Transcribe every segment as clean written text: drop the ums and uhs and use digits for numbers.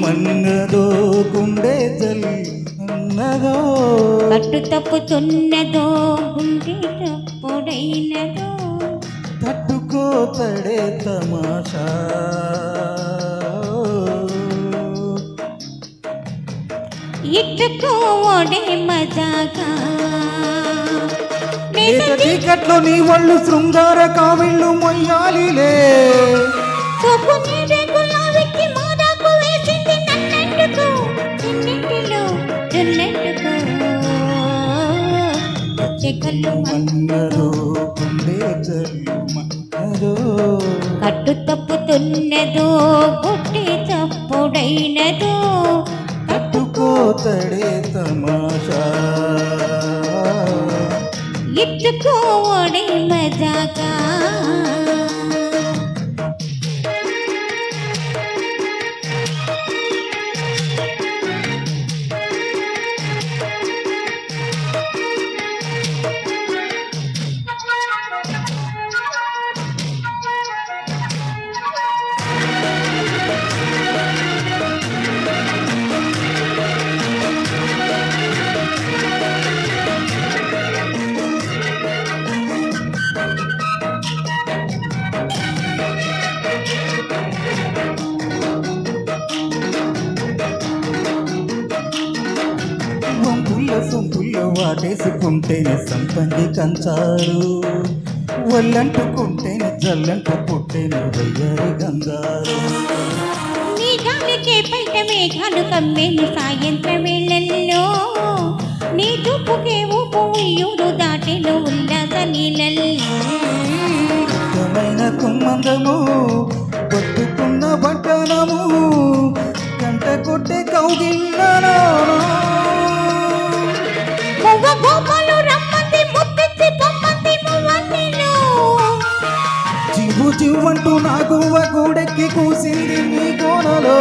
మన్నదో గుండె జల్లన్నదో కట్టు తప్పుతున్నదో గుండె తప్పుడైనదో తట్టుకోతడే తమాషా ఇట్టుకోవడే మజాగా చీకట్లో నీ ఒళ్ళు శృంగార కావిళ్ళు మొయ్యాలిలే కట్టు తప్పుతున్నదో గుట్టి తప్పుడైనదో తట్టుకోతడే తమాషా ఇట్టుకోవడే మజాగా సొంపుల్లో వాటేసుకుంటేనే సంపంగి కంచారు ఒళ్ళంటుకుంటేనే జల్లంటు పుట్టేనే వయ్యారి గంగారు నీ గాలికే బయట మేఘాలు కమ్మేని సాయంత్రం వేళల్లో నీ తుప్పుకే ఊపు ఉయ్యూరు దాటిలో ఉల్లాస నీళ్ళల్లో కుమ్మందము కొట్టుకున్న బట్టనము గంట కొట్టే కౌగిళ్ళలో జీవు జీవంటూ నా గువ్వ గూడెక్కి కూసింది నీ కోనలో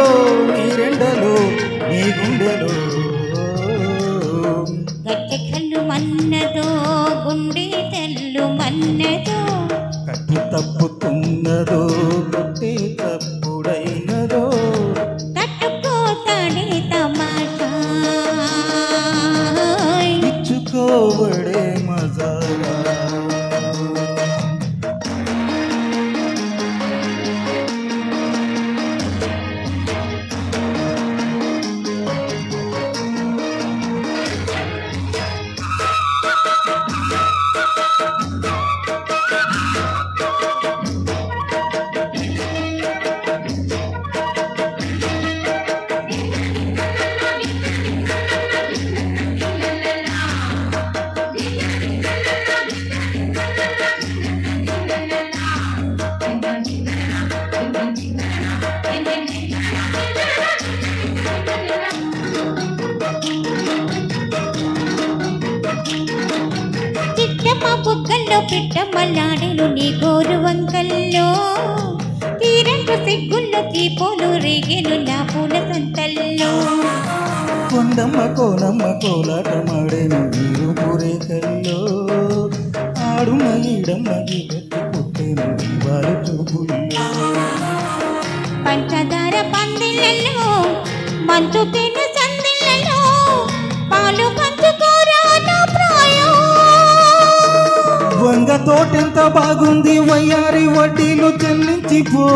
నీ రెండలో నీ గుండెలో గట్టె కళ్ళు మన్నదో గుండె తెల్లు మన్నదో కట్టు తప్పుతున్నదో కొట్టి తప్పుడైనదో తట్టుకోతాడే తమాషా ఇచ్చుకోవడే మజాగా బుగ్గల్లో పిట్టమల్లాడెను నీ గోరు వంకల్లో తీరంటు సిగ్గుల్లో తీపోలు రేగెను నా పూల సంతల్లో కొండమ్మ కోనమ్మ కోలాటమాడేను నీరు పూరేకల్లో ఆడుమ ఈడమ్మ గట్టి పుట్టేను వారి చూపుల్లో పంచదార పందిళ్ళలో మంచు పెను సందిళ్ళలో పాలు పంచుకోరా నా ప్రాయం వంగ తోటెంత బాగుంది వయ్యారి వడ్డీలు చెల్లించిపో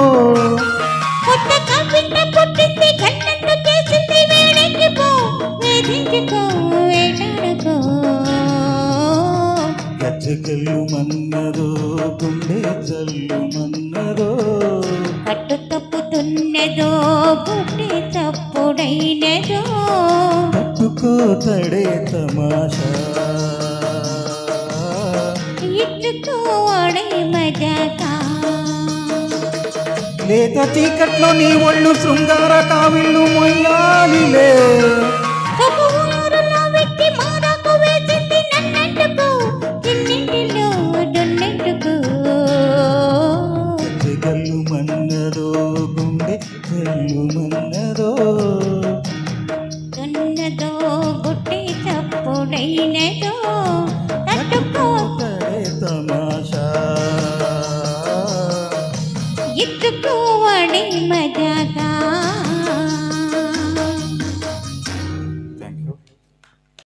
పుట్టింది గన్నట్టు చేసింది వేడెక్కిపో వేధించుకో వేటాడుకో గచ్చకెళ్ళు మన్నదో గుండె జల్లు మన్నదో కట్టు తప్పుతున్నదో పుట్టి తప్పుడైనదో తట్టుకోతడే తమాషా ఇట్టుకోవడే మజాగా లేత చీకట్లో నీ ఒళ్ళు శృంగార కావిళ్ళు మొయ్యాలిలే గల్లు మన్నదో గుండె జల్లు మన్నదో తున్నదో గుట్టి తప్పుడైనదో తట్టుకో తమ ఎత్తుకోవడే మజాగా